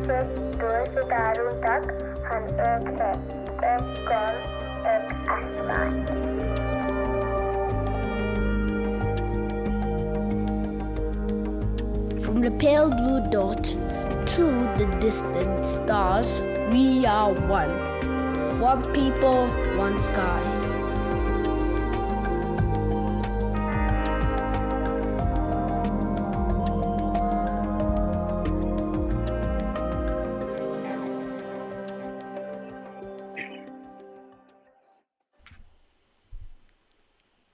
Daruntak han öke ökon ök aslan. From the pale blue dot to the distant stars, we are one. One people, one sky.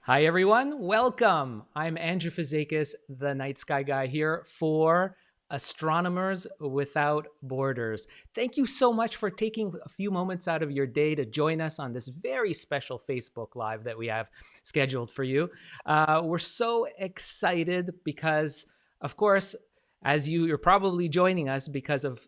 Hi, everyone. Welcome. I'm Andrew Fazekas, the Night Sky Guy here for Astronomers Without Borders. Thank you so much for taking a few moments out of your day to join us on this very special Facebook Live that we have scheduled for you. We're so excited because, of course, as you're probably joining us because of,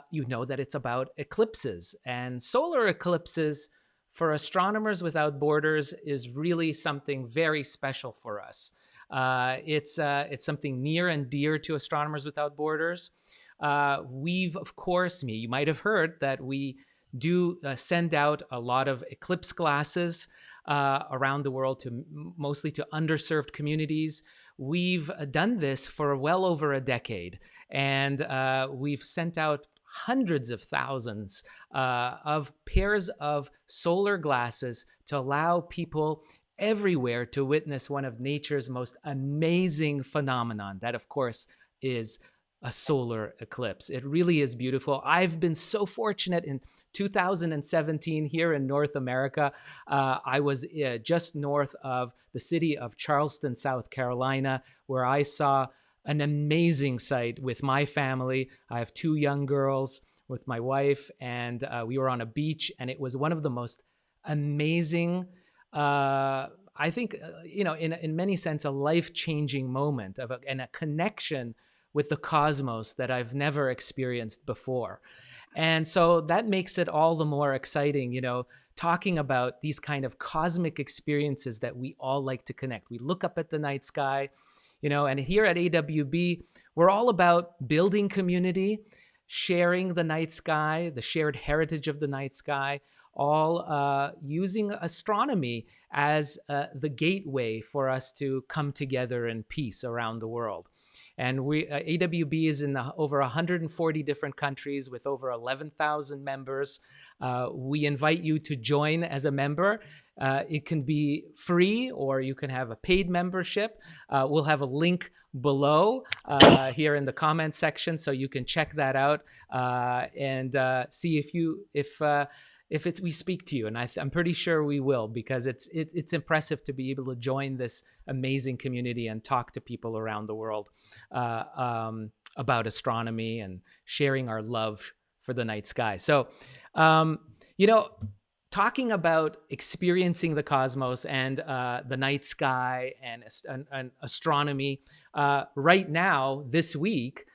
you know that it's about eclipses, and solar eclipses for Astronomers Without Borders is really something very special for us. It's something near and dear to Astronomers Without Borders. We've, of course, you might have heard that we do send out a lot of eclipse glasses around the world, mostly to underserved communities. We've done this for well over a decade, and we've sent out hundreds of thousands of pairs of solar glasses to allow people everywhere to witness one of nature's most amazing phenomenon. That, of course, is a solar eclipse. It really is beautiful. I've been so fortunate in 2017 here in North America. I was just north of the city of Charleston, South Carolina, where I saw an amazing sight with my family. I have two young girls with my wife, and we were on a beach, and it was one of the most amazing, I think, in many sense, a life-changing moment and a connection with the cosmos that I've never experienced before. And so that makes it all the more exciting, talking about these kind of cosmic experiences that we all like to connect. We look up at the night sky, and here at AWB, we're all about building community, sharing the night sky, the shared heritage of the night sky, all using astronomy as the gateway for us to come together in peace around the world. And AWB is in over 140 different countries with over 11,000 members. We invite you to join as a member. It can be free, or you can have a paid membership. We'll have a link below here in the comment section, so you can check that out and see if we speak to you. And I'm pretty sure we will, because it's impressive to be able to join this amazing community and talk to people around the world about astronomy and sharing our love for the night sky. So, talking about experiencing the cosmos and the night sky and astronomy, right now, this week,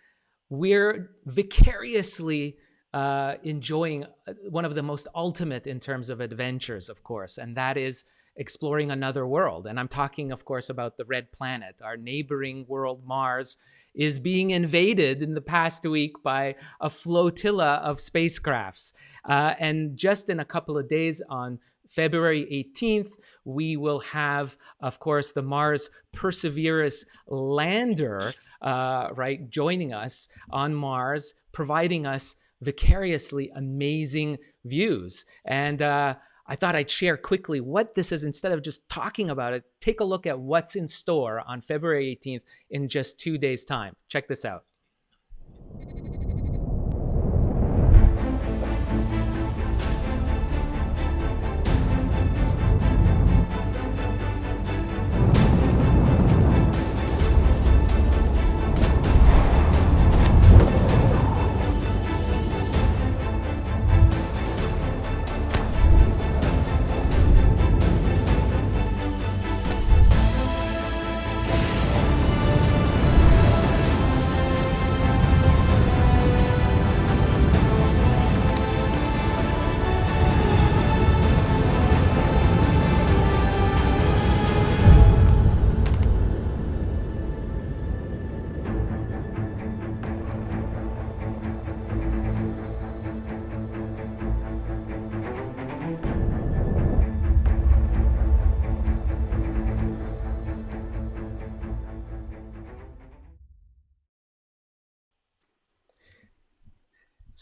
we're vicariously enjoying one of the most ultimate in terms of adventures, of course, and that is exploring another world. And I'm talking, of course, about the red planet. Our neighboring world, Mars, is being invaded in the past week by a flotilla of spacecrafts. And just in a couple of days, on February 18th, we will have, of course, the Mars Perseverance lander, joining us on Mars, providing us vicariously amazing views. And I thought I'd share quickly what this is. Instead of just talking about it, take a look at what's in store on February 18th in just 2 days' time. Check this out.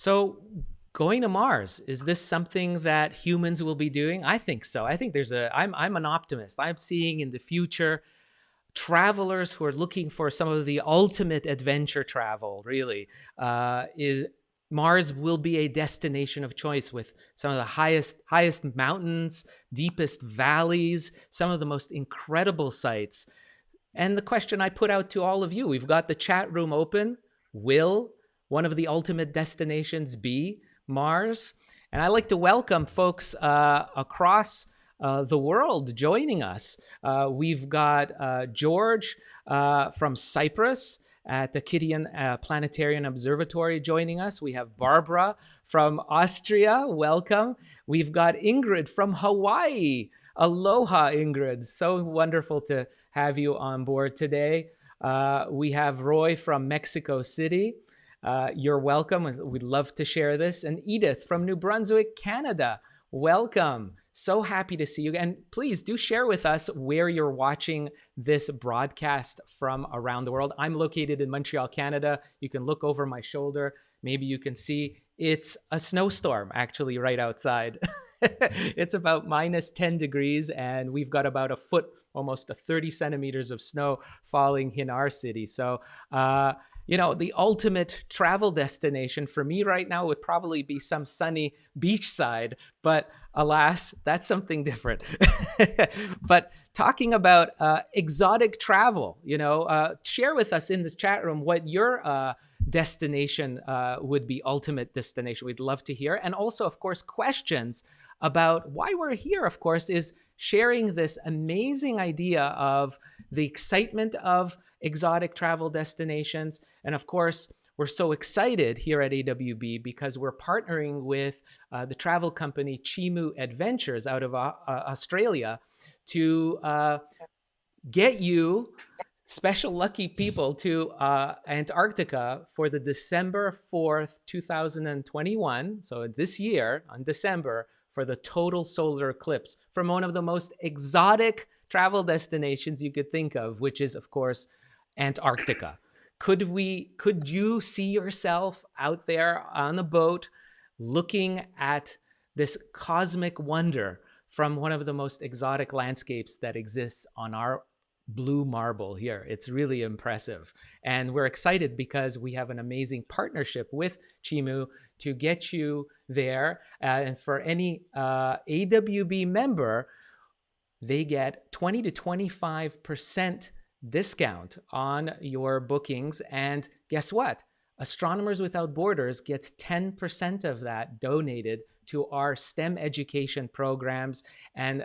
So, going to Mars, is this something that humans will be doing? I think so. I think I'm an optimist. I'm seeing in the future travelers who are looking for some of the ultimate adventure travel, really, is Mars will be a destination of choice with some of the highest mountains, deepest valleys, some of the most incredible sights. And the question I put out to all of you, we've got the chat room open. Will one of the ultimate destinations be Mars? And I like to welcome folks across the world joining us. We've got George from Cyprus at the Kidian Planetarian Observatory joining us. We have Barbara from Austria. Welcome. We've got Ingrid from Hawaii. Aloha, Ingrid. So wonderful to have you on board today. We have Roy from Mexico City. You're welcome. We'd love to share this. And Edith from New Brunswick, Canada. Welcome. So happy to see you. And please do share with us where you're watching this broadcast from around the world. I'm located in Montreal, Canada. You can look over my shoulder. Maybe you can see it's a snowstorm actually right outside. It's about minus 10 degrees, and we've got about a foot, almost 30 centimeters of snow falling in our city. So, the ultimate travel destination for me right now would probably be some sunny beachside, but alas, that's something different. But talking about exotic travel, share with us in the chat room what your destination would be, ultimate destination. We'd love to hear. And also, of course, questions about why we're here, of course, is sharing this amazing idea of the excitement of exotic travel destinations. And of course, we're so excited here at AWB because we're partnering with the travel company Chimu Adventures out of Australia to get you special lucky people to Antarctica for the December 4th, 2021. So this year on December, for the total solar eclipse from one of the most exotic travel destinations you could think of, which is, of course, Antarctica. Could you see yourself out there on a boat looking at this cosmic wonder from one of the most exotic landscapes that exists on our blue marble here? It's really impressive. And we're excited because we have an amazing partnership with Chimu to get you there. And for any AWB member, they get 20 to 25% discount on your bookings. And guess what? Astronomers Without Borders gets 10% of that donated to our STEM education programs and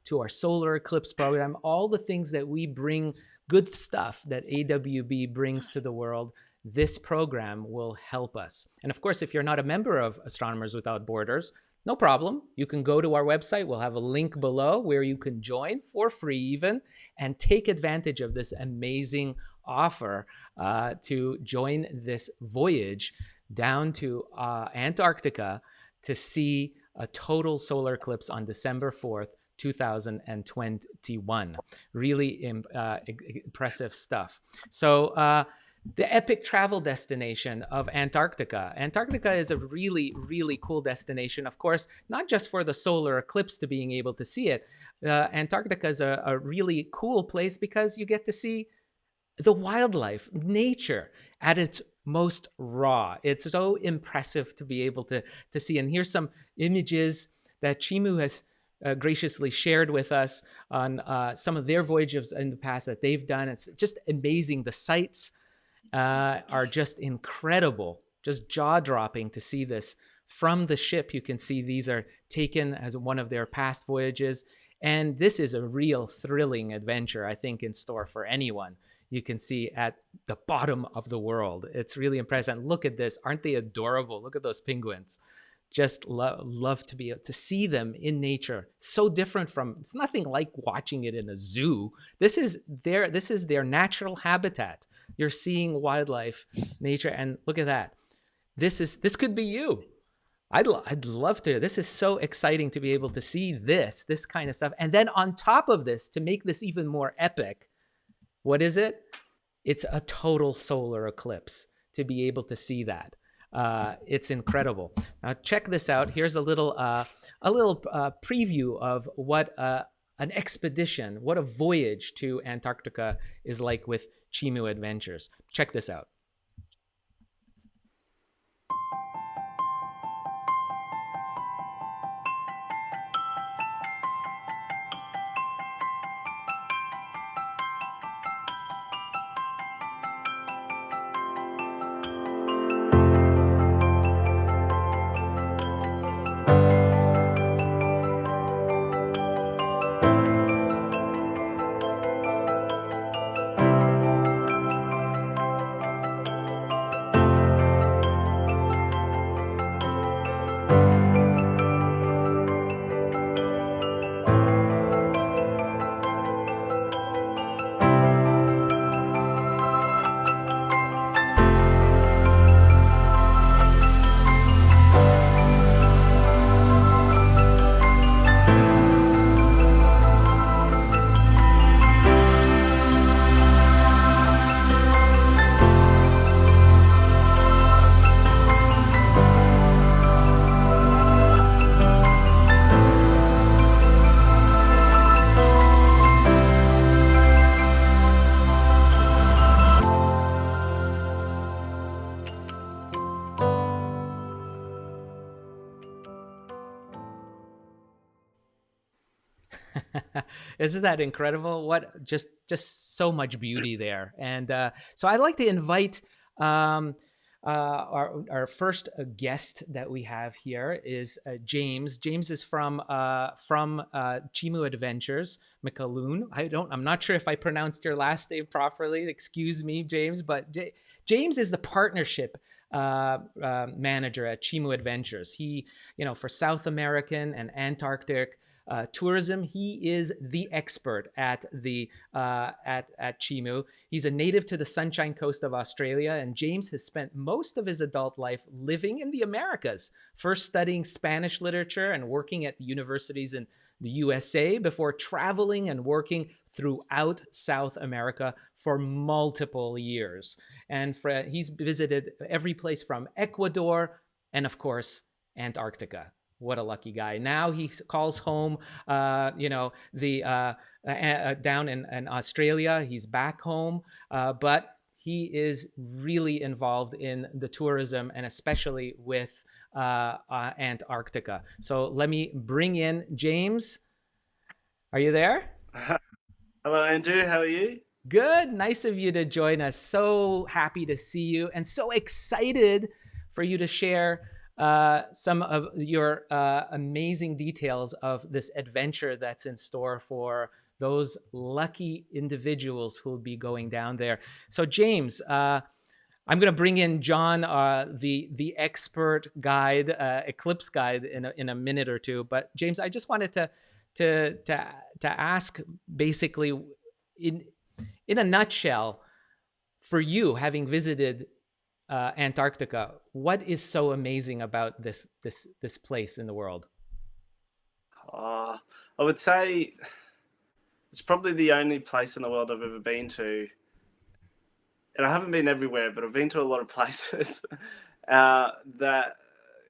to our solar eclipse program, all the things that we bring, good stuff that AWB brings to the world. This program will help us. And of course, if you're not a member of Astronomers Without Borders, no problem. You can go to our website. We'll have a link below where you can join for free even and take advantage of this amazing offer to join this voyage down to Antarctica to see a total solar eclipse on December 4th, 2021. Really impressive stuff. So the epic travel destination of Antarctica. Antarctica is a really, really cool destination. Of course, not just for the solar eclipse to being able to see it. Antarctica is a really cool place because you get to see the wildlife, nature at its most raw. It's so impressive to be able to see. And here's some images that Chimu has graciously shared with us on some of their voyages in the past that they've done. It's just amazing. The sights are just incredible, just jaw-dropping to see this from the ship. You can see these are taken as one of their past voyages. And this is a real thrilling adventure, I think, in store for anyone. You can see at the bottom of the world. It's really impressive. And look at this. Aren't they adorable? Look at those penguins. Just love to be able to see them in nature. So different from, it's nothing like watching it in a zoo. This is their natural habitat. You're seeing wildlife, nature, and look at that. This could be you. I'd love to. This is so exciting to be able to see this kind of stuff. And then on top of this, to make this even more epic, what is it? It's a total solar eclipse to be able to see that. It's incredible. Now check this out. Here's a little preview of what an expedition, what a voyage to Antarctica is like with Chimu Adventures. Check this out. Isn't that incredible? What just so much beauty there. And so I'd like to invite our first guest that we have here is James. James is from Chimu Adventures, McAlloon. I'm not sure if I pronounced your last name properly. Excuse me, James, but James is the partnership manager at Chimu Adventures. He, for South American and Antarctic tourism, he is the expert at Chimu. He's a native to the Sunshine Coast of Australia, and James has spent most of his adult life living in the Americas, first studying Spanish literature and working at the universities in the USA before traveling and working throughout South America for multiple years. And he's visited every place from Ecuador and, of course, Antarctica. What a lucky guy. Now he calls home, down in Australia. He's back home, but he is really involved in the tourism and especially with Antarctica. So let me bring in James. Are you there? Hello, Andrew. How are you? Good. Nice of you to join us. So happy to see you and so excited for you to share some of your amazing details of this adventure that's in store for those lucky individuals who will be going down there. So James, I'm going to bring in John, the expert guide, Eclipse guide, in a minute or two. But James, I just wanted to ask, basically, in a nutshell, for you having visited Antarctica, what is so amazing about this place in the world? I would say it's probably the only place in the world I've ever been to, and I haven't been everywhere, but I've been to a lot of places that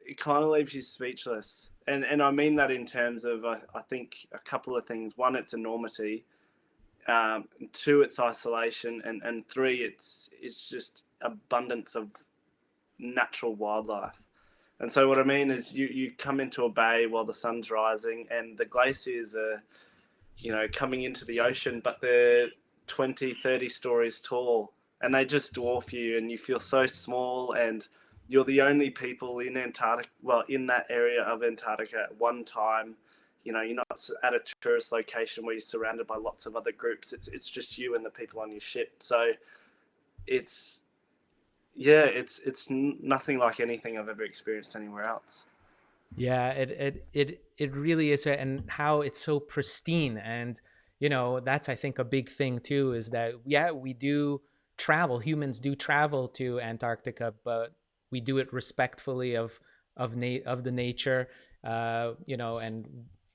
it kind of leaves you speechless. And I mean that in terms of, I think, a couple of things. One, its enormity. Two, it's isolation, and three, it's just abundance of natural wildlife. And so what I mean is you come into a bay while the sun's rising and the glaciers are, coming into the ocean, but they're 20, 30 stories tall and they just dwarf you and you feel so small, and you're the only people in Antarctica, well, in that area of Antarctica at one time. You're not at a tourist location where you're surrounded by lots of other groups. It's just you and the people on your ship. So it's nothing like anything I've ever experienced anywhere else. Yeah, it really is, and how it's so pristine. And that's, I think, a big thing too, is that we do travel. Humans do travel to Antarctica, but we do it respectfully of the nature, and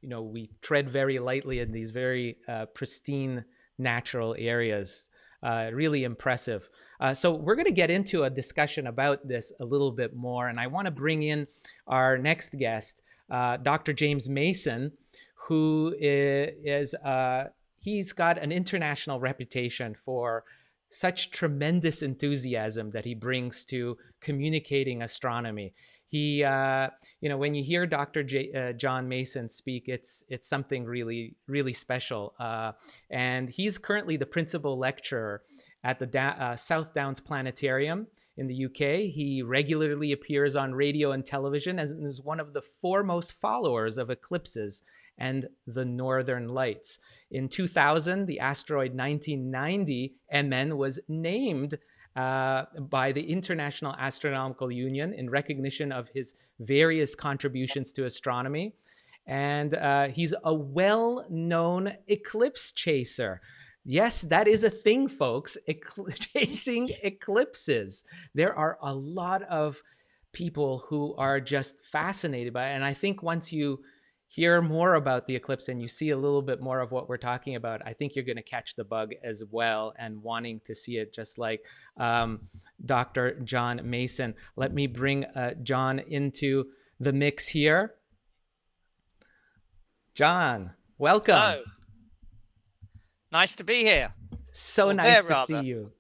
we tread very lightly in these very pristine natural areas. Really impressive. So we're going to get into a discussion about this a little bit more. And I want to bring in our next guest, Dr. James Mason, who is he's got an international reputation for such tremendous enthusiasm that he brings to communicating astronomy. He, when you hear Dr. John Mason speak, it's something really, really special. And he's currently the principal lecturer at the South Downs Planetarium in the UK. He regularly appears on radio and television and is one of the foremost followers of eclipses and the Northern Lights. In 2000, the asteroid 1990 MN was named by the International Astronomical Union in recognition of his various contributions to astronomy. And he's a well-known eclipse chaser. Yes, that is a thing, folks, chasing eclipses. There are a lot of people who are just fascinated by it. And I think once you hear more about the eclipse and you see a little bit more of what we're talking about, I think you're going to catch the bug as well and wanting to see it, just like Dr. John Mason. Let me bring John into the mix here. John, welcome. Hello. Nice to be here. So nice to see you.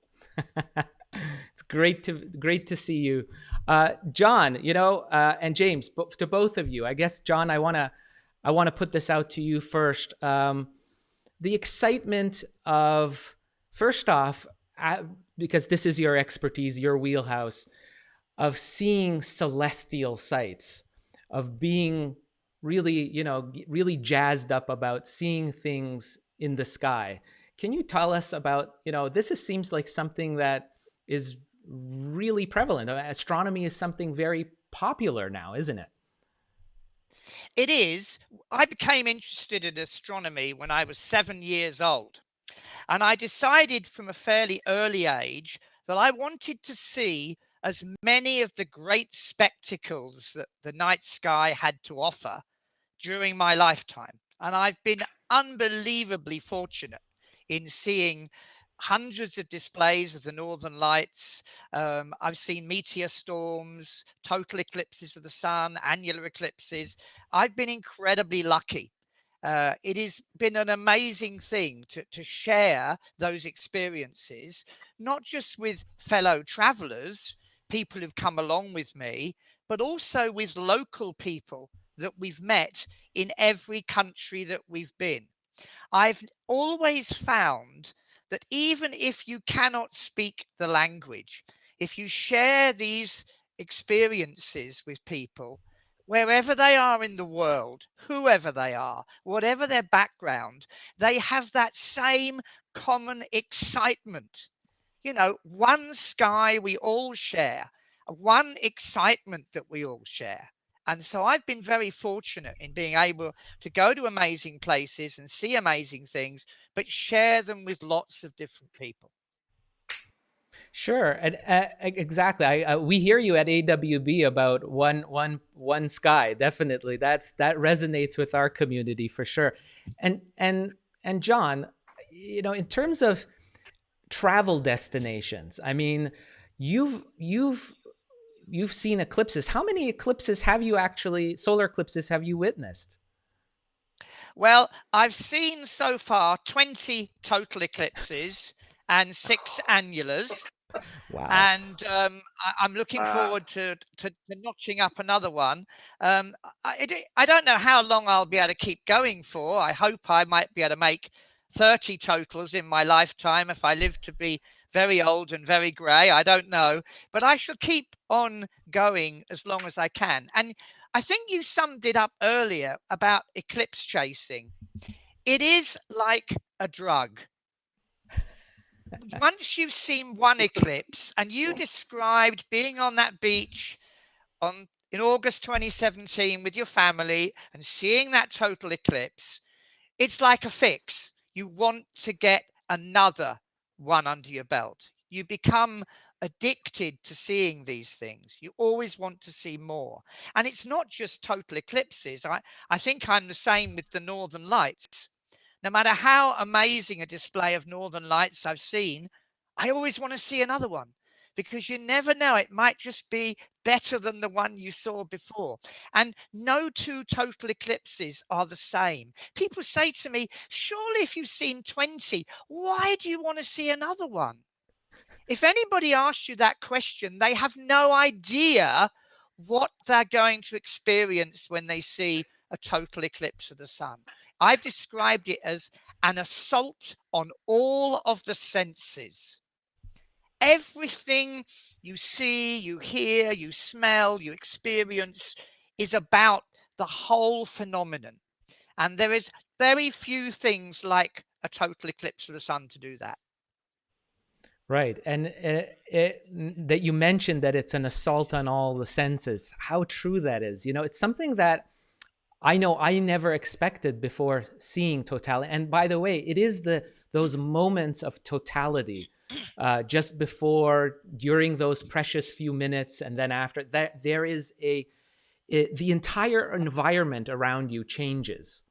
It's great to see you. John, and James, to both of you, I guess, John, I want to put this out to you first. The excitement of, first off, because this is your expertise, your wheelhouse, of seeing celestial sights, of being really, really jazzed up about seeing things in the sky. Can you tell us about, this seems like something that is really prevalent. Astronomy is something very popular now, isn't it? It is. I became interested in astronomy when I was 7 years old. And I decided from a fairly early age that I wanted to see as many of the great spectacles that the night sky had to offer during my lifetime. And I've been unbelievably fortunate in seeing hundreds of displays of the Northern Lights. I've seen meteor storms, total eclipses of the sun, annular eclipses. I've been incredibly lucky. It has been an amazing thing to share those experiences, not just with fellow travelers, people who've come along with me, but also with local people that we've met in every country that we've been. I've always found that even if you cannot speak the language, if you share these experiences with people, wherever they are in the world, whoever they are, whatever their background, they have that same common excitement. One sky we all share, one excitement that we all share. And so I've been very fortunate in being able to go to amazing places and see amazing things, but share them with lots of different people. Sure, and exactly. We hear you at AWB about one sky. Definitely, that resonates with our community for sure. And John, in terms of travel destinations, I mean, you've seen eclipses. How many eclipses have you solar eclipses have you witnessed? Well, I've seen so far 20 total eclipses and 6 annulars. Wow. And I'm looking forward to notching up another one. I don't know how long I'll be able to keep going for. I hope I might be able to make 30 totals in my lifetime if I live to be very old and very grey. I don't know. But I shall keep on going as long as I can. And I think you summed it up earlier about eclipse chasing. It is like a drug. Once you've seen one eclipse, and you described being on that beach in August 2017 with your family and seeing that total eclipse, it's like a fix. You want to get another one under your belt. You become addicted to seeing these things. You always want to see more. And it's not just total eclipses. I think I'm the same with the Northern Lights. No matter how amazing a display of Northern Lights I've seen, I always want to see another one, because you never know, it might just be better than the one you saw before. And no two total eclipses are the same. People say to me, surely if you've seen 20, why do you want to see another one? If anybody asks you that question, they have no idea what they're going to experience when they see a total eclipse of the sun. I've described it as an assault on all of the senses. Everything you see, you hear, you smell, you experience is about the whole phenomenon. And there is very few things like a total eclipse of the sun to do that. Right. And that you mentioned that it's an assault on all the senses, how true that is. It's something that I know I never expected before seeing totality. And by the way, it is those moments of totality, just before, during those precious few minutes, and then after that, there is the entire environment around you changes.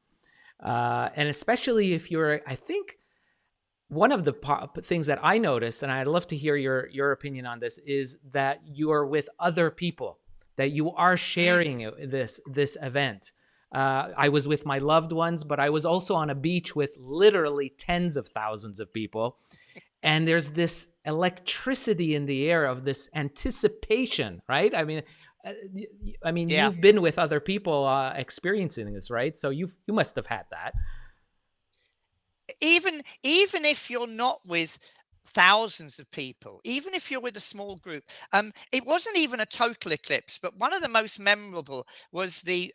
And especially if you're, I think, one of the things that I noticed, and I'd love to hear your opinion on this, is that you are with other people, that you are sharing this event. I was with my loved ones, but I was also on a beach with literally tens of thousands of people. And there's this electricity in the air of this anticipation, right? Yeah. You've been with other people experiencing this, right? So you must have had that. Even if you're not with thousands of people, even if you're with a small group, it wasn't even a total eclipse, but one of the most memorable was the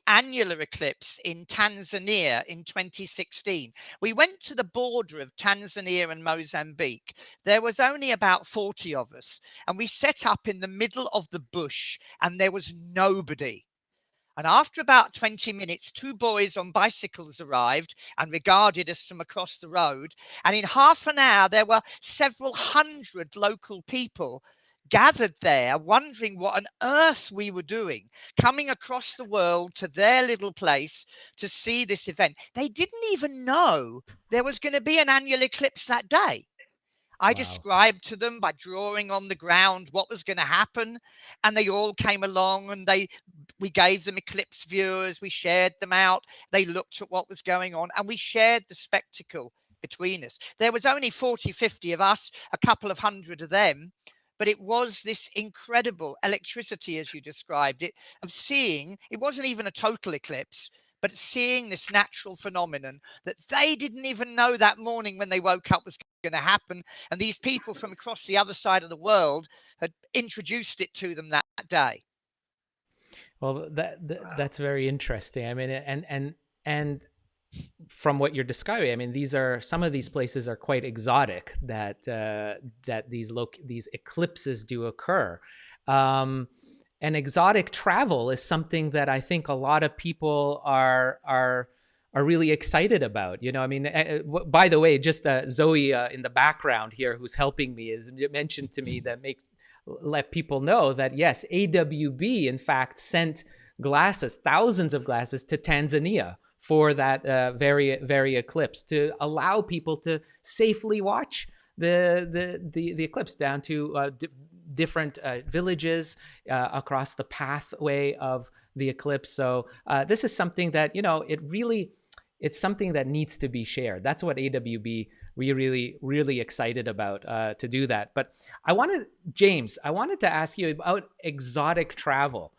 annular eclipse in Tanzania in 2016. We went to the border of Tanzania and Mozambique. There was only about 40 of us, and we set up in the middle of the bush, and there was nobody. And after about 20 minutes, two boys on bicycles arrived and regarded us from across the road. And in half an hour, there were several hundred local people gathered there, wondering what on earth we were doing, coming across the world to their little place to see this event. They didn't even know there was going to be an annual eclipse that day. I Wow. described to them by drawing on the ground what was going to happen, and they all came along, and we gave them eclipse viewers, we shared them out, they looked at what was going on, and we shared the spectacle between us. There was only 40, 50 of us, a couple of hundred of them, but it was this incredible electricity, as you described it, of seeing, it wasn't even a total eclipse, but seeing this natural phenomenon that they didn't even know that morning when they woke up was going to happen. And these people from across the other side of the world had introduced it to them that day. Well, that's very interesting. And from what you're describing, some of these places are quite exotic, that these eclipses do occur. And exotic travel is something that I think a lot of people are really excited about. By the way, just Zoe in the background here, who's helping me, is mentioned to me that let people know that yes, AWB in fact sent glasses, thousands of glasses, to Tanzania for that very eclipse, to allow people to safely watch the eclipse down to different villages across the pathway of the eclipse. So this is something that, it's something that needs to be shared. That's what AWB really excited about, to do that. But James, I wanted to ask you about exotic travel.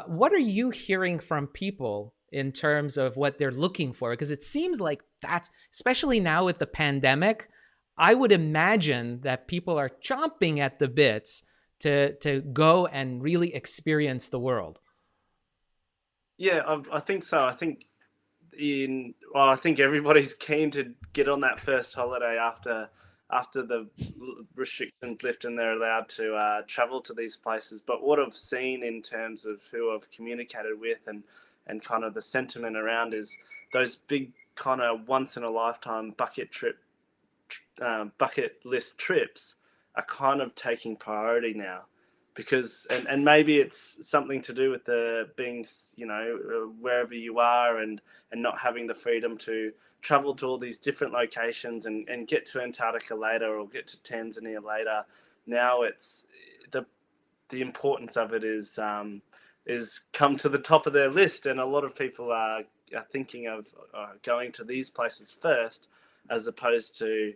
What are you hearing from people in terms of what they're looking for? Because it seems like that's, especially now with the pandemic, I would imagine that people are chomping at the bits to go and really experience the world. Yeah, I think so. I think I think everybody's keen to get on that first holiday after the restrictions lift and they're allowed to travel to these places. But what I've seen in terms of who I've communicated with and kind of the sentiment around is those big kind of once in a lifetime bucket list trips are kind of taking priority now. because and maybe it's something to do with the being, wherever you are, and not having the freedom to travel to all these different locations and get to Antarctica later or get to Tanzania later. Now it's the importance of it is come to the top of their list, and a lot of people are thinking of going to these places first, as opposed to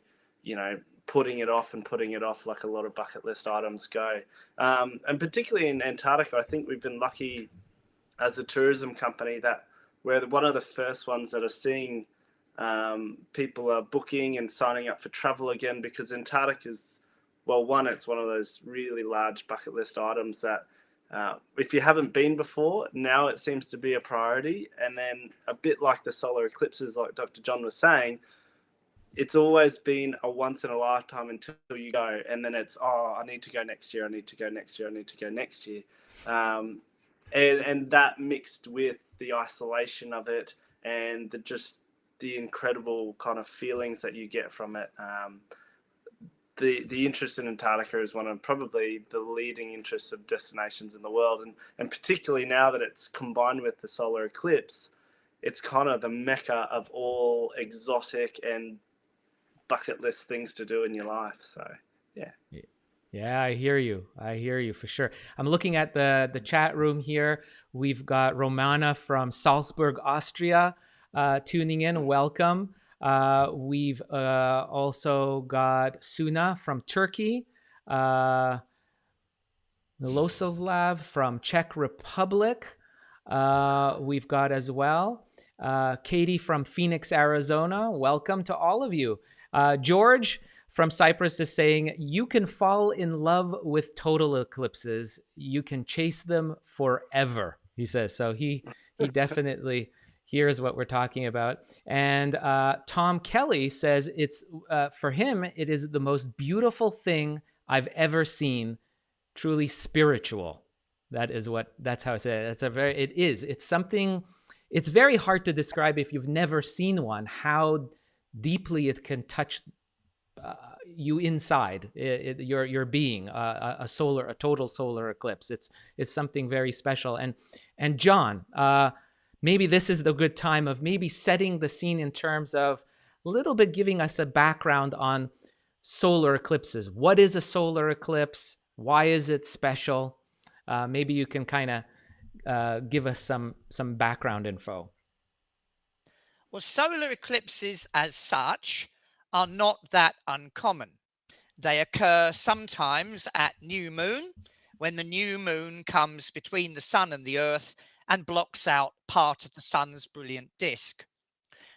putting it off like a lot of bucket list items go. And particularly in Antarctica, I think we've been lucky as a tourism company that we're one of the first ones that are seeing people are booking and signing up for travel again, because Antarctica is, well, one, it's one of those really large bucket list items that if you haven't been before, now it seems to be a priority. And then a bit like the solar eclipses, like Dr. John was saying, it's always been a once in a lifetime until you go, and then it's, I need to go next year, I need to go next year, I need to go next year. And that mixed with the isolation of it and the incredible kind of feelings that you get from it. The interest in Antarctica is one of probably the leading interests of destinations in the world, and particularly now that it's combined with the solar eclipse, it's kind of the mecca of all exotic and bucket list things to do in your life. So yeah, I hear you for sure. I'm looking at the chat room here. We've got Romana from Salzburg, Austria, tuning in. Welcome. We've also got Suna from Turkey, Milosavlav from Czech Republic. We've got as well Katie from Phoenix, Arizona. Welcome to all of you. George from Cyprus is saying, you can fall in love with total eclipses. You can chase them forever, he says. So he definitely here's what we're talking about. And Tom Kelly says it's for him, it is the most beautiful thing I've ever seen. Truly spiritual. That's how I say it. It's something, it's very hard to describe if you've never seen one, how deeply it can touch you inside your being. A total solar eclipse. It's something very special. And John, maybe this is the good time of maybe setting the scene in terms of a little bit giving us a background on solar eclipses. What is a solar eclipse? Why is it special? Maybe you can kind of give us some background info. Well, solar eclipses as such are not that uncommon. They occur sometimes at new moon, when the new moon comes between the sun and the earth and blocks out part of the sun's brilliant disk.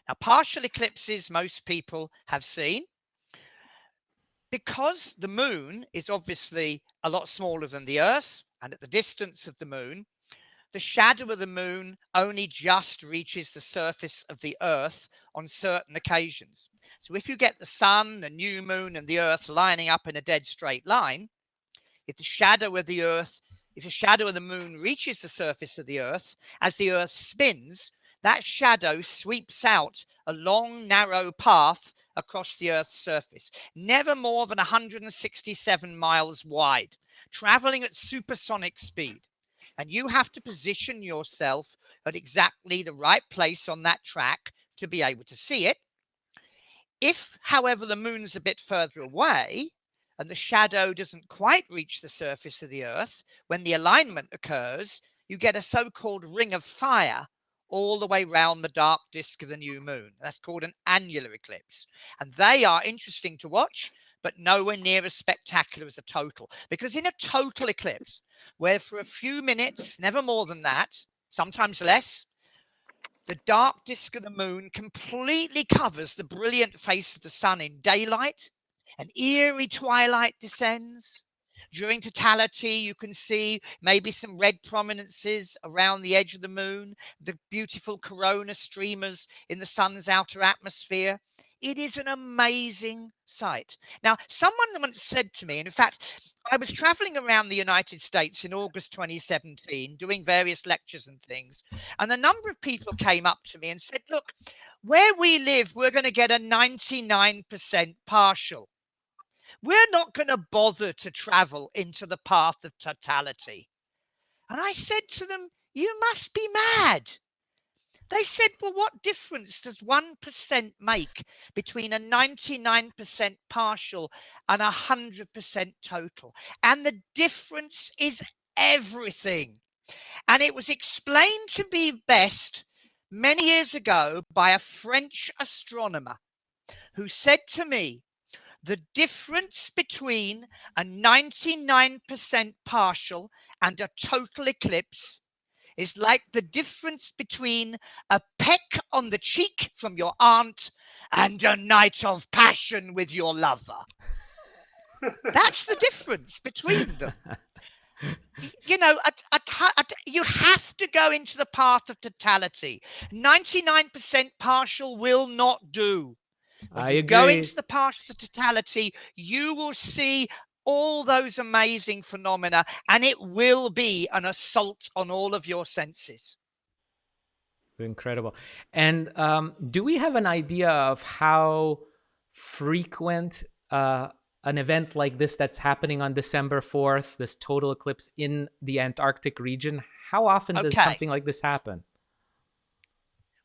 Now, partial eclipses most people have seen. Because the moon is obviously a lot smaller than the earth, and at the distance of the moon, the shadow of the moon only just reaches the surface of the earth on certain occasions. So if you get the sun, the new moon, and the earth lining up in a dead straight line, if the shadow of the moon reaches the surface of the earth, as the earth spins, that shadow sweeps out a long, narrow path across the earth's surface, never more than 167 miles wide, traveling at supersonic speed. And you have to position yourself at exactly the right place on that track to be able to see it. If, however, the moon's a bit further away and the shadow doesn't quite reach the surface of the earth, when the alignment occurs, you get a so-called ring of fire all the way round the dark disk of the new moon. That's called an annular eclipse. And they are interesting to watch, but nowhere near as spectacular as a total. Because in a total eclipse, where for a few minutes, never more than that, sometimes less, the dark disk of the moon completely covers the brilliant face of the sun in daylight. An eerie twilight descends. During totality, you can see maybe some red prominences around the edge of the moon, the beautiful corona streamers in the sun's outer atmosphere. It is an amazing sight. Now, someone once said to me, and in fact, I was traveling around the United States in August 2017, doing various lectures and things, and a number of people came up to me and said, look, where we live, we're going to get a 99% partial. We're not going to bother to travel into the path of totality. And I said to them, you must be mad. They said, well, what difference does 1% make between a 99% partial and 100% total? And the difference is everything. And it was explained to me best many years ago by a French astronomer who said to me, the difference between a 99% partial and a total eclipse is like the difference between a peck on the cheek from your aunt and a night of passion with your lover. That's the difference between them. You know, you have to go into the path of totality. 99% partial will not do. When I you agree. go into the path of totality, you will see all those amazing phenomena, and it will be an assault on all of your senses. Incredible. And do we have an idea of how frequent an event like this that's happening on December 4th, this total eclipse in the Antarctic region, how often does something like this happen?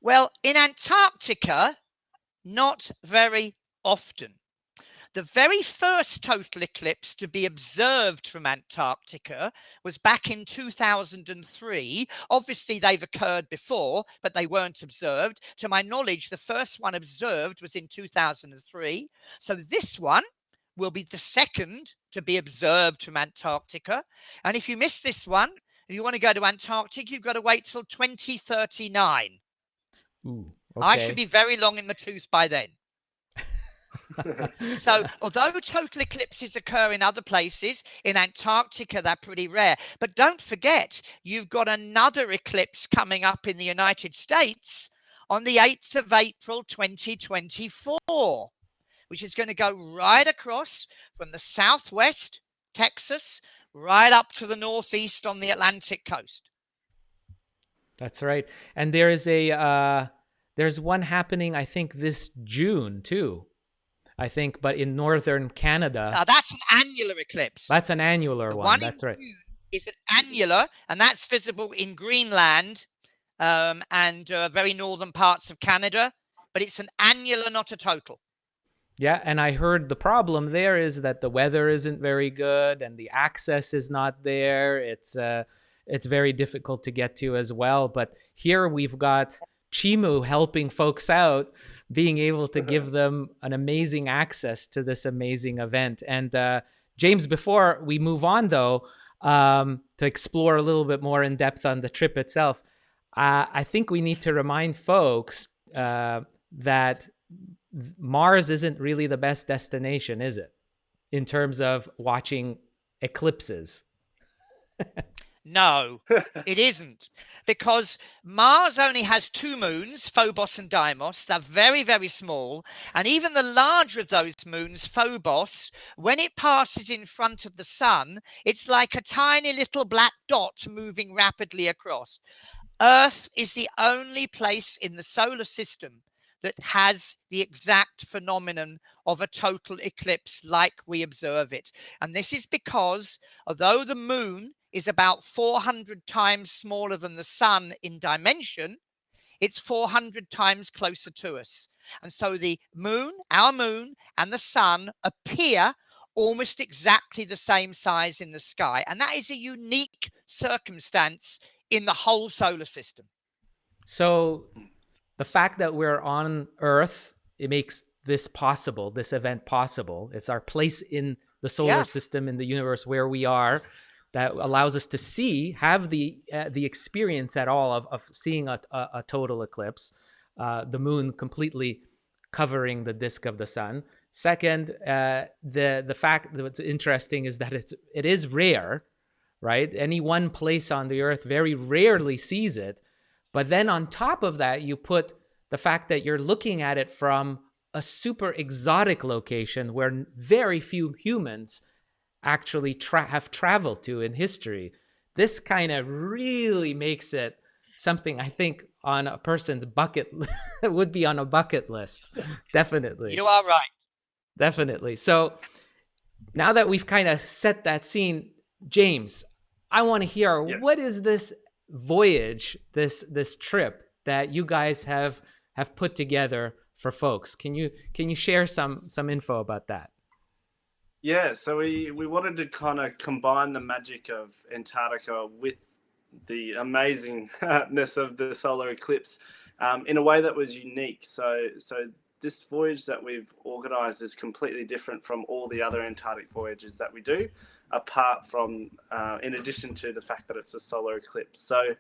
Well, in Antarctica, not very often. The very first total eclipse to be observed from Antarctica was back in 2003. Obviously, they've occurred before, but they weren't observed. To my knowledge, the first one observed was in 2003. So this one will be the second to be observed from Antarctica. And if you miss this one, if you want to go to Antarctic, you've got to wait till 2039. Ooh, I should be very long in the tooth by then. So although total eclipses occur in other places, in Antarctica they're pretty rare. But don't forget, you've got another eclipse coming up in the United States on the 8th of April 2024, which is going to go right across from the southwest, Texas, right up to the northeast on the Atlantic coast. That's right. And there is there's one happening, I think, this June too. I think, but in northern Canada. That's an annular eclipse. That's an annular one. That's right. It's an annular, and that's visible in Greenland and very northern parts of Canada. But it's an annular, not a total. Yeah, and I heard the problem there is that the weather isn't very good and the access is not there. It's very difficult to get to as well. But here we've got Chimu helping folks out, being able to give them an amazing access to this amazing event. And James, before we move on, though, to explore a little bit more in depth on the trip itself, I think we need to remind folks that Mars isn't really the best destination, is it? In terms of watching eclipses. No, it isn't. Because Mars only has two moons, Phobos and Deimos. They're very, very small. And even the larger of those moons, Phobos, when it passes in front of the sun, it's like a tiny little black dot moving rapidly across. Earth is the only place in the solar system that has the exact phenomenon of a total eclipse like we observe it. And this is because although the moon is about 400 times smaller than the sun in dimension, it's 400 times closer to us. And so the moon, our moon, and the sun appear almost exactly the same size in the sky. And that is a unique circumstance in the whole solar system. So the fact that we're on Earth, it makes this possible, this event possible. It's our place in the solar system, in the universe where we are, that allows us to have the experience at all of seeing a total eclipse, the moon completely covering the disk of the sun. Second, the fact that what's interesting is that it is rare, right? Any one place on the Earth very rarely sees it. But then on top of that, you put the fact that you're looking at it from a super exotic location where very few humans actually have traveled to in history. This kind of really makes it something I think on a person's would be on a bucket list. Definitely. You are right. Definitely. So Now that we've kind of set that scene, James, I want to hear, what is this voyage, this trip that you guys have put together for folks? Can you share some info about that? Yeah, so we wanted to kind of combine the magic of Antarctica with the amazingness of the solar eclipse in a way that was unique. So this voyage that we've organised is completely different from all the other Antarctic voyages that we do, apart from, in addition to the fact that it's a solar eclipse. So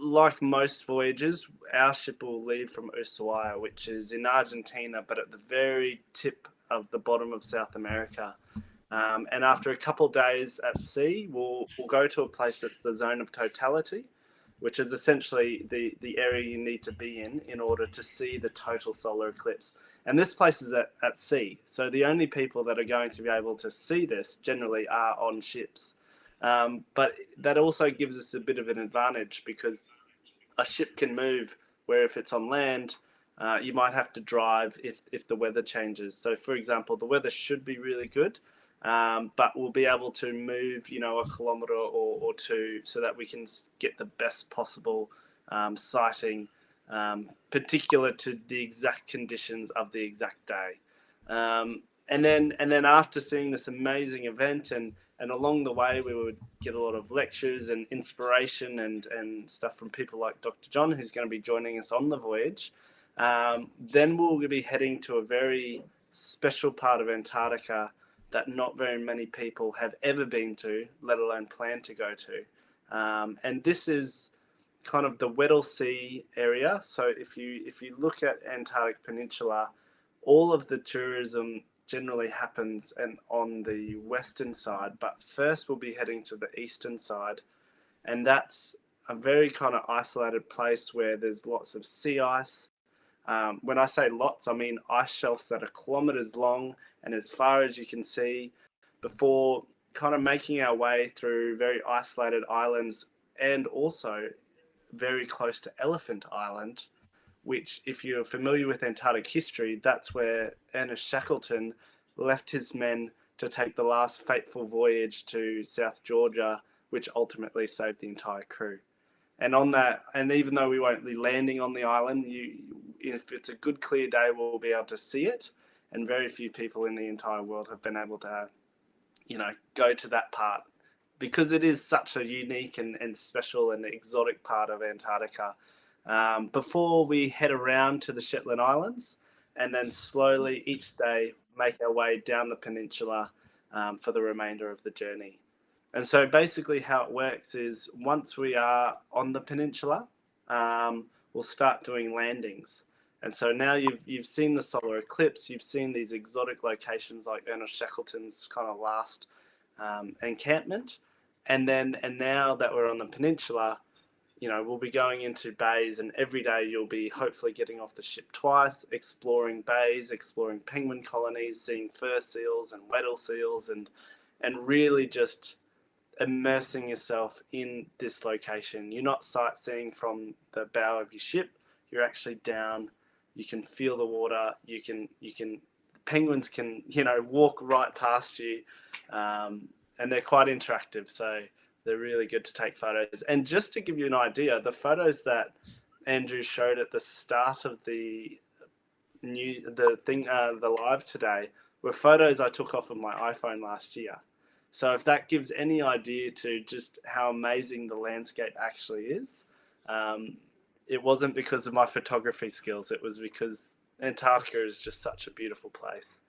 like most voyages, our ship will leave from Ushuaia, which is in Argentina, but at the very tip of the bottom of South America. And after a couple of days at sea, we'll go to a place that's the zone of totality, which is essentially the area you need to be in order to see the total solar eclipse. And this place is at sea. So the only people that are going to be able to see this generally are on ships. But that also gives us a bit of an advantage because a ship can move where if it's on land, you might have to drive if the weather changes. So for example, the weather should be really good, but we'll be able to move, a kilometre or two so that we can get the best possible sighting, particular to the exact conditions of the exact day. And then after seeing this amazing event and along the way, we would get a lot of lectures and inspiration and stuff from people like Dr. John, who's going to be joining us on the voyage. Then we'll be heading to a very special part of Antarctica that not very many people have ever been to, let alone plan to go to. And this is kind of the Weddell Sea area. So if you look at Antarctic Peninsula, all of the tourism generally happens on the western side, but first we'll be heading to the eastern side, and that's a very kind of isolated place where there's lots of sea ice. When I say lots, I mean ice shelves that are kilometers long and as far as you can see, before kind of making our way through very isolated islands and also very close to Elephant Island, which, if you're familiar with Antarctic history, that's where Ernest Shackleton left his men to take the last fateful voyage to South Georgia, which ultimately saved the entire crew. And on that, and even though we won't be landing on the island, if it's a good clear day, we'll be able to see it. And very few people in the entire world have been able to, go to that part because it is such a unique and special and exotic part of Antarctica. Before we head around to the Shetland Islands and then slowly each day make our way down the peninsula for the remainder of the journey. And so basically how it works is once we are on the peninsula, we'll start doing landings. And so now you've seen the solar eclipse, you've seen these exotic locations like Ernest Shackleton's kind of last encampment. And now that we're on the peninsula, we'll be going into bays, and every day you'll be hopefully getting off the ship twice, exploring bays, exploring penguin colonies, seeing fur seals and Weddell seals, and really just immersing yourself in this location. You're not sightseeing from the bow of your ship. You're actually down. You can feel the water. The penguins can, walk right past you, and they're quite interactive. So they're really good to take photos. And just to give you an idea, the photos that Andrew showed at the start of the live today were photos I took off of my iPhone last year. So if that gives any idea to just how amazing the landscape actually is, it wasn't because of my photography skills. It was because Antarctica is just such a beautiful place.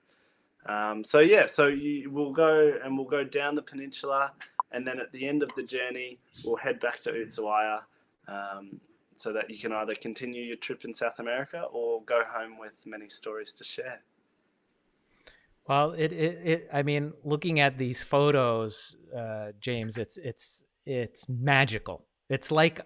So we'll go down the peninsula, and then at the end of the journey, we'll head back to Ushuaia, so that you can either continue your trip in South America or go home with many stories to share. Well, I mean, looking at these photos, James, it's magical. It's like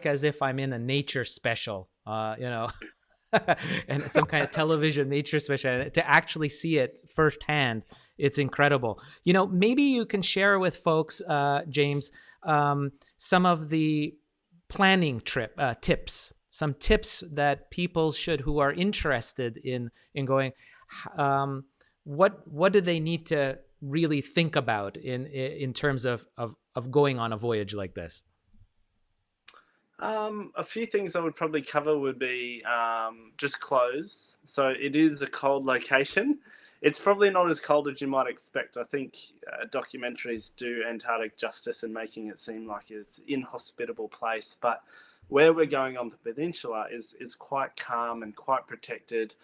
as if I'm in a nature special, and some kind of television nature special. To actually see it firsthand, it's incredible. Maybe you can share with folks, James, some of the planning tips, some tips that people who are interested in going. what do they need to really think about in terms of going on a voyage like this? A few things I would probably cover would be just clothes. So it is a cold location. It's probably not as cold as you might expect. I think documentaries do Antarctic justice in making it seem like it's an inhospitable place. But where we're going on the peninsula is quite calm and quite protected,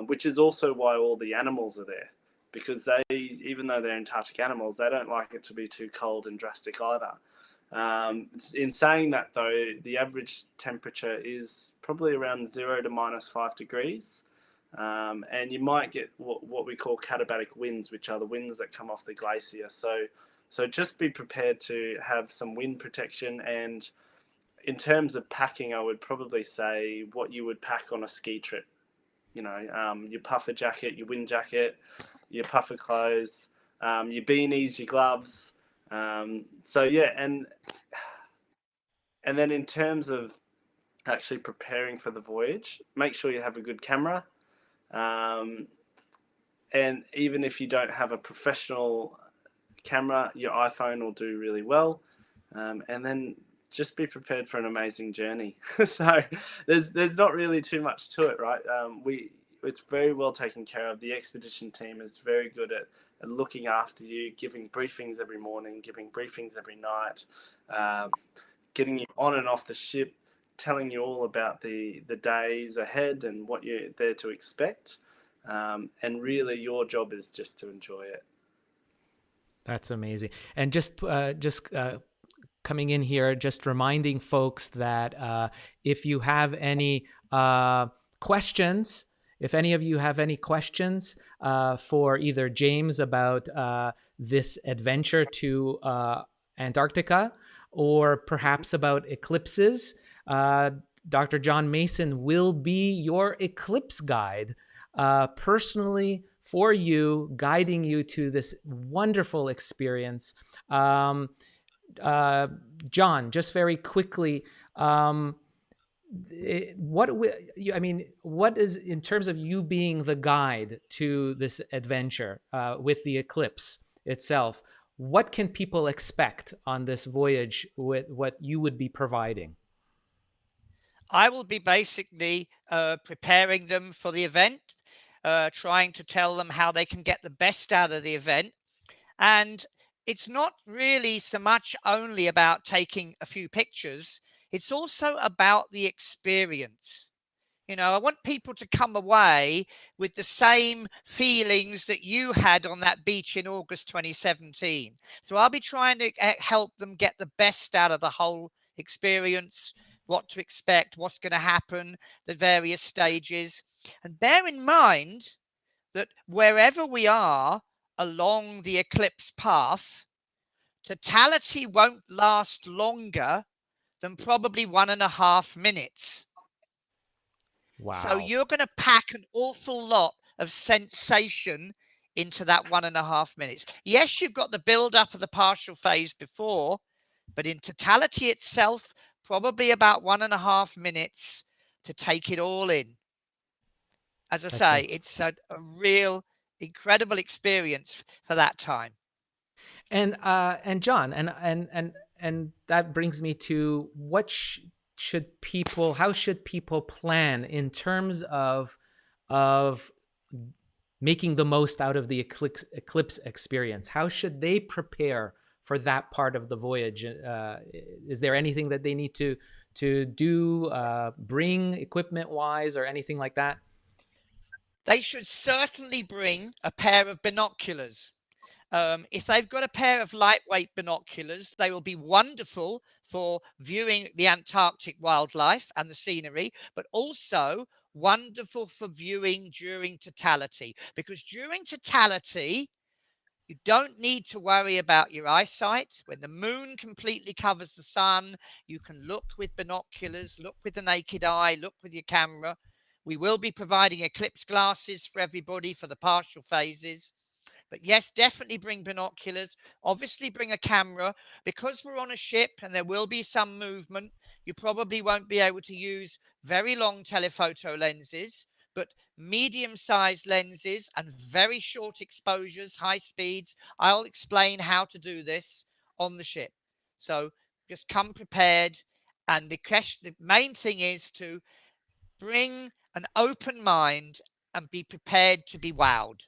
which is also why all the animals are there. Because they, even though they're Antarctic animals, they don't like it to be too cold and drastic either. In saying that, though, the average temperature is probably around 0 to -5 degrees. And you might get what we call katabatic winds, which are the winds that come off the glacier. So just be prepared to have some wind protection. And in terms of packing, I would probably say what you would pack on a ski trip. You know, your puffer jacket, your wind jacket, your puffer clothes, your beanies, your gloves. So yeah, and then in terms of actually preparing for the voyage, make sure you have a good camera. And even if you don't have a professional camera, your iPhone will do really well. And then just be prepared for an amazing journey. So there's not really too much to it, right? It's very well taken care of. The expedition team is very good at looking after you, giving briefings every morning, giving briefings every night, getting you on and off the ship, telling you all about the days ahead and what you're there to expect. And really your job is just to enjoy it. That's amazing. And just coming in here, just reminding folks that if you have any questions, if any of you have any questions for either James about this adventure to Antarctica, or perhaps about eclipses, Dr. John Mason will be your eclipse guide personally for you, guiding you to this wonderful experience. John, just very quickly, what is, in terms of you being the guide to this adventure with the eclipse itself, what can people expect on this voyage with what you would be providing? I will be basically preparing them for the event, trying to tell them how they can get the best out of the event. And it's not really so much only about taking a few pictures, it's also about the experience. You know, I want people to come away with the same feelings that you had on that beach in August 2017. So I'll be trying to help them get the best out of the whole experience, what to expect, what's going to happen, the various stages. And bear in mind that wherever we are along the eclipse path, totality won't last longer than probably 1.5 minutes. Wow. So you're going to pack an awful lot of sensation into that 1.5 minutes. Yes, you've got the build up of the partial phase before, but in totality itself, probably about 1.5 minutes to take it all in. As I say, it's a real incredible experience for that time. And John, and that brings me to what how should people plan in terms of making the most out of the eclipse experience? How should they prepare for that part of the voyage? Is there anything that they need to do, bring equipment wise, or anything like that? They should certainly bring a pair of binoculars. If they've got a pair of lightweight binoculars, they will be wonderful for viewing the Antarctic wildlife and the scenery, but also wonderful for viewing during totality. Because during totality, you don't need to worry about your eyesight. When the moon completely covers the sun, you can look with binoculars, look with the naked eye, look with your camera. We will be providing eclipse glasses for everybody for the partial phases. But yes, definitely bring binoculars. Obviously bring a camera. Because we're on a ship and there will be some movement, you probably won't be able to use very long telephoto lenses. but medium-sized lenses and very short exposures, high speeds. I'll explain how to do this on the ship. So just come prepared. And the main thing is to bring an open mind and be prepared to be wowed.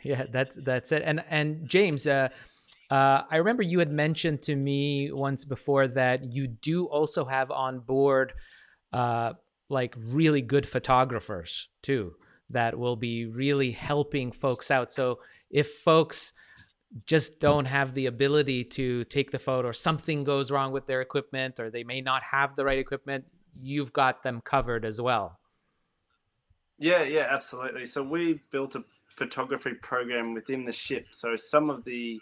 Yeah, that's it. And James, I remember you had mentioned to me once before that you do also have on board like really good photographers too that will be really helping folks out. So if folks just don't have the ability to take the photo, or something goes wrong with their equipment, or they may not have the right equipment, you've got them covered as well. Yeah, absolutely. So we built a photography program within the ship. So some of the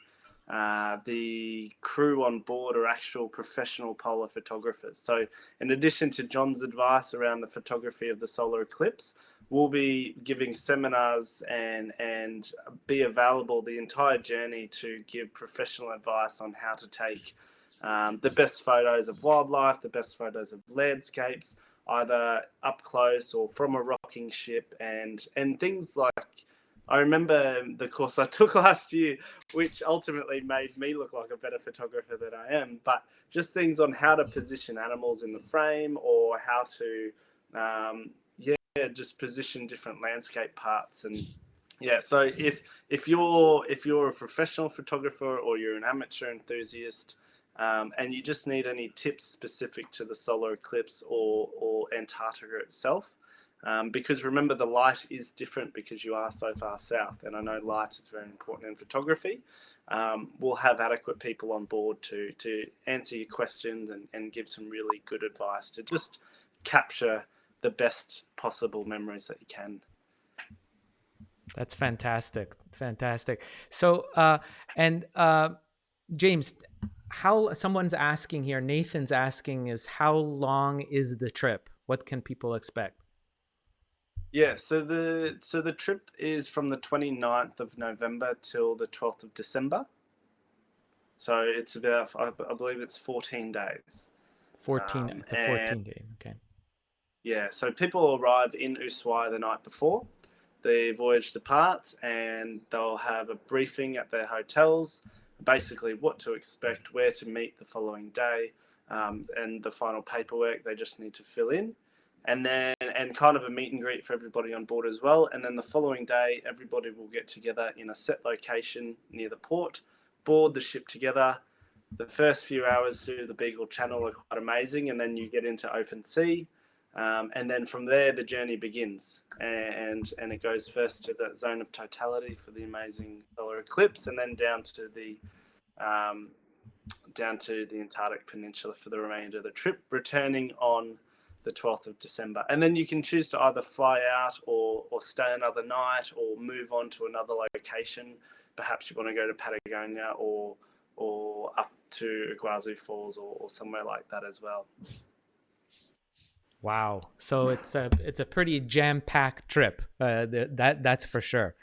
crew on board are actual professional polar photographers. So in addition to John's advice around the photography of the solar eclipse, we'll be giving seminars and be available the entire journey to give professional advice on how to take the best photos of wildlife, the best photos of landscapes, either up close or from a rocking ship, and things like, I remember the course I took last year, which ultimately made me look like a better photographer than I am, but just things on how to position animals in the frame, or how to just position different landscape parts. And yeah, so if you're a professional photographer or you're an amateur enthusiast, and you just need any tips specific to the solar eclipse or Antarctica itself, because remember, the light is different because you are so far south, and I know light is very important in photography. We'll have adequate people on board to answer your questions and give some really good advice to just capture the best possible memories that you can. That's fantastic. So James, how someone's asking here, Nathan's asking, is how long is the trip? What can people expect? Yeah, so the trip is from the 29th of November till the 12th of December. So it's about, I believe it's 14 days. 14, it's a 14-day, okay. Yeah, so people arrive in Ushuaia the night before. The voyage departs, and they'll have a briefing at their hotels, basically what to expect, where to meet the following day, and the final paperwork they just need to fill in. And kind of a meet and greet for everybody on board as well. And then the following day, everybody will get together in a set location near the port, board the ship together. The first few hours through the Beagle Channel are quite amazing, and then you get into open sea. And then from there, the journey begins, and it goes first to the zone of totality for the amazing solar eclipse, and then down to the Antarctic Peninsula for the remainder of the trip, returning on the 12th of December. And then you can choose to either fly out or stay another night or move on to another location. Perhaps you want to go to Patagonia or up to Iguazu Falls or somewhere like that as well. Wow. So it's a pretty jam-packed trip. That's for sure.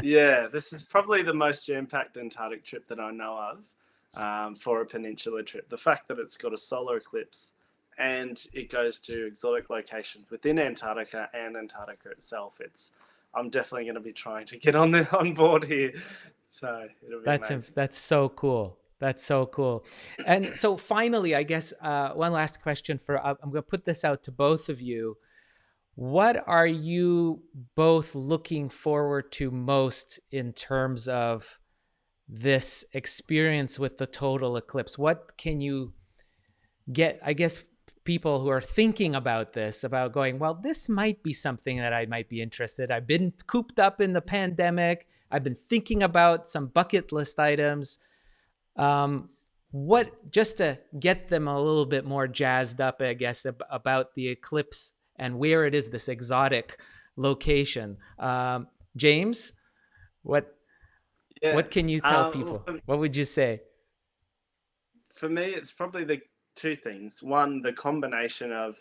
Yeah, this is probably the most jam-packed Antarctic trip that I know of, for a peninsula trip. The fact that it's got a solar eclipse and it goes to exotic locations within Antarctica and Antarctica itself. I'm definitely going to be trying to get on board here. So it'll be amazing. That's so cool. That's so cool. And so finally, I guess one last question I'm going to put this out to both of you. What are you both looking forward to most in terms of this experience with the total eclipse? What can you get, I guess, people who are thinking about this, about going, well, this might be something that I might be interested. I've been cooped up in the pandemic. I've been thinking about some bucket list items. What, just to get them a little bit more jazzed up, I guess, about the eclipse and where it is, this exotic location. James, what can you tell people? What would you say? For me, it's probably the two things. One, the combination of,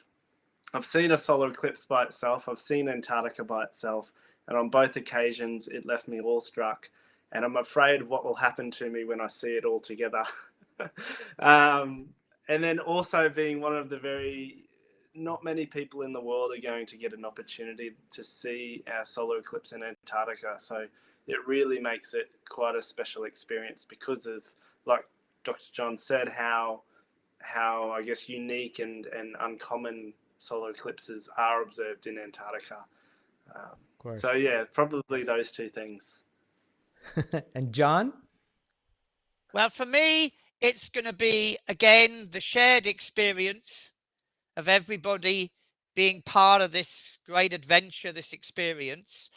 I've seen a solar eclipse by itself, I've seen Antarctica by itself, and on both occasions it left me awestruck, and I'm afraid what will happen to me when I see it all together. And then also being one of the very not many people in the world are going to get an opportunity to see our solar eclipse in Antarctica. So it really makes it quite a special experience because of, like Dr. John said, how I guess unique and uncommon solar eclipses are observed in Antarctica. Of course. So yeah, probably those two things. And John? Well, for me, it's going to be, again, the shared experience of everybody being part of this great adventure, this experience.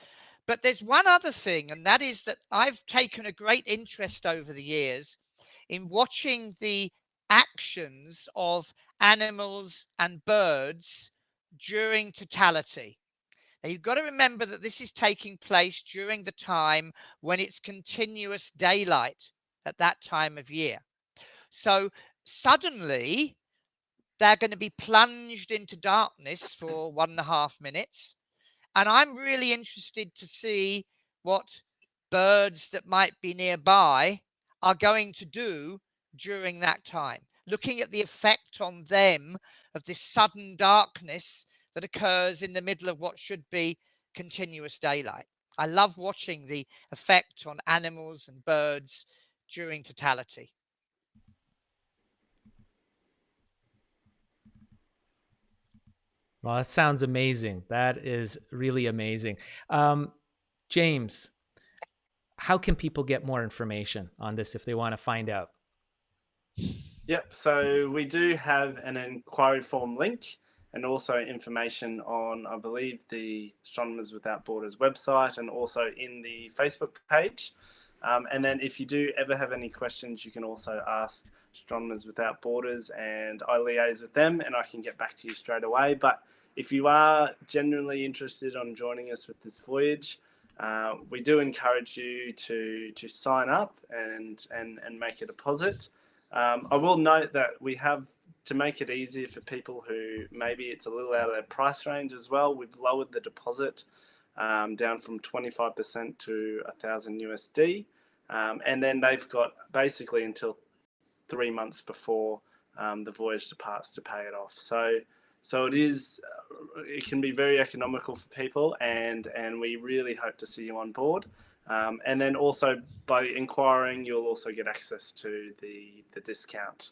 But there's one other thing, and that is that I've taken a great interest over the years in watching the actions of animals and birds during totality. Now, you've got to remember that this is taking place during the time when it's continuous daylight at that time of year. So suddenly they're going to be plunged into darkness for 1.5 minutes. And I'm really interested to see what birds that might be nearby are going to do during that time, looking at the effect on them of this sudden darkness that occurs in the middle of what should be continuous daylight. I love watching the effect on animals and birds during totality. Well, that sounds amazing. That is really amazing. James, how can people get more information on this if they want to find out? Yep, so we do have an inquiry form link and also information on, I believe, the Astronomers Without Borders website and also in the Facebook page. And then if you do ever have any questions, you can also ask Astronomers Without Borders and I liaise with them and I can get back to you straight away. But if you are genuinely interested on joining us with this voyage, we do encourage you to sign up and make a deposit. I will note that we have, to make it easier for people who maybe it's a little out of their price range as well, we've lowered the deposit down from 25% to $1,000 USD. And then they've got basically until 3 months before the voyage departs to pay it off. So it can be very economical for people, and we really hope to see you on board. And then also by inquiring, you'll also get access to the discount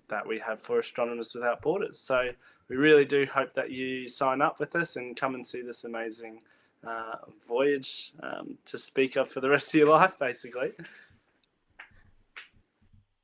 that we have for Astronomers Without Borders. So we really do hope that you sign up with us and come and see this amazing voyage to speak of for the rest of your life, basically.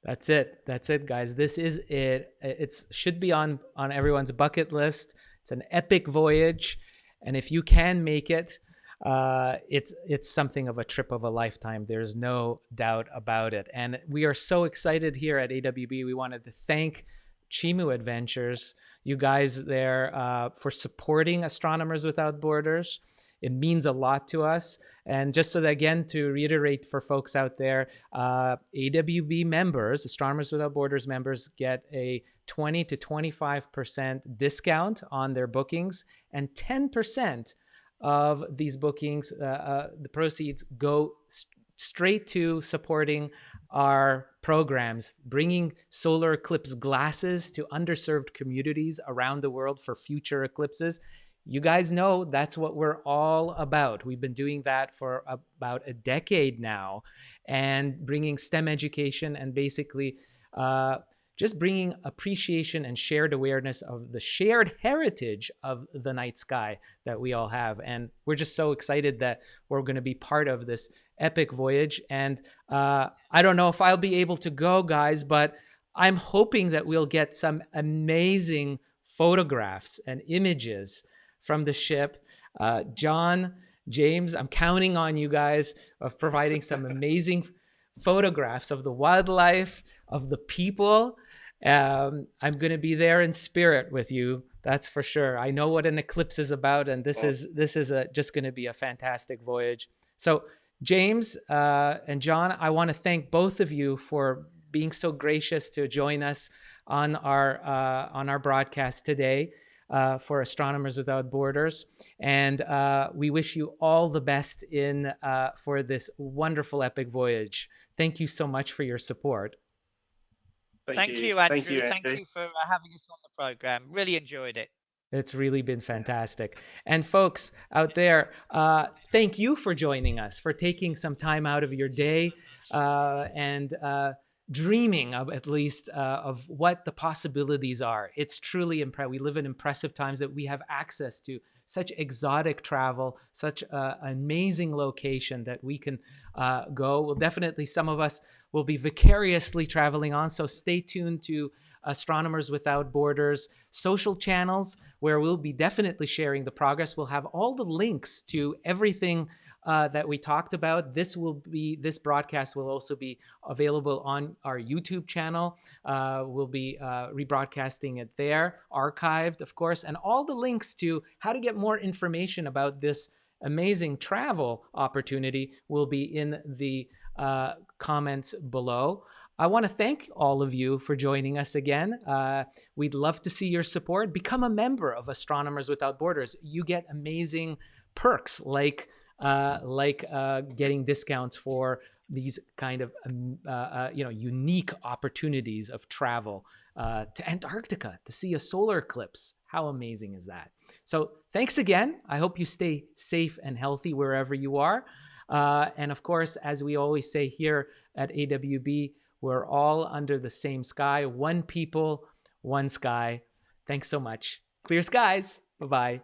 That's it. That's it, guys. This is it. It should be on everyone's bucket list. It's an epic voyage. And if you can make it, it's something of a trip of a lifetime. There's no doubt about it. And we are so excited here at AWB. We wanted to thank Chimu Adventures, you guys there, for supporting Astronomers Without Borders. It means a lot to us. And just so that, again, to reiterate for folks out there, AWB members, Astronomers Without Borders members, get a 20 to 25% discount on their bookings, and 10% of these bookings, the proceeds go straight to supporting our programs, bringing solar eclipse glasses to underserved communities around the world for future eclipses. You guys know that's what we're all about. We've been doing that for about a decade now, and bringing STEM education and basically just bringing appreciation and shared awareness of the shared heritage of the night sky that we all have. And we're just so excited that we're going to be part of this epic voyage. And I don't know if I'll be able to go, guys, but I'm hoping that we'll get some amazing photographs and images from the ship. John, James, I'm counting on you guys of providing some amazing photographs of the wildlife, of the people. I'm going to be there in spirit with you. That's for sure. I know what an eclipse is about, and this is just going to be a fantastic voyage. So James and John, I want to thank both of you for being so gracious to join us on our broadcast today. For Astronomers Without Borders. And we wish you all the best for this wonderful epic voyage. Thank you so much for your support. Thank you, Thank Andrew. you, Thank Andrew. you for having us on the program. Really enjoyed it. It's really been fantastic. And folks out there, thank you for joining us, for taking some time out of your day and dreaming of at least of what the possibilities are. It's truly impressive. We live in impressive times that we have access to such exotic travel, such an amazing location that we can go. Well, definitely some of us will be vicariously traveling on. So stay tuned to Astronomers Without Borders social channels, where we'll be definitely sharing the progress. We'll have all the links to everything that we talked about. This broadcast will also be available on our YouTube channel. We'll be rebroadcasting it there, archived, of course, and all the links to how to get more information about this amazing travel opportunity will be in the comments below. I want to thank all of you for joining us again. We'd love to see your support. Become a member of Astronomers Without Borders. You get amazing perks like getting discounts for these kind of unique opportunities of travel to Antarctica to see a solar eclipse. How amazing is that? So thanks again. I hope you stay safe and healthy wherever you are. And of course, as we always say here at AWB, we're all under the same sky, one people, one sky. Thanks so much. Clear skies. Bye-bye.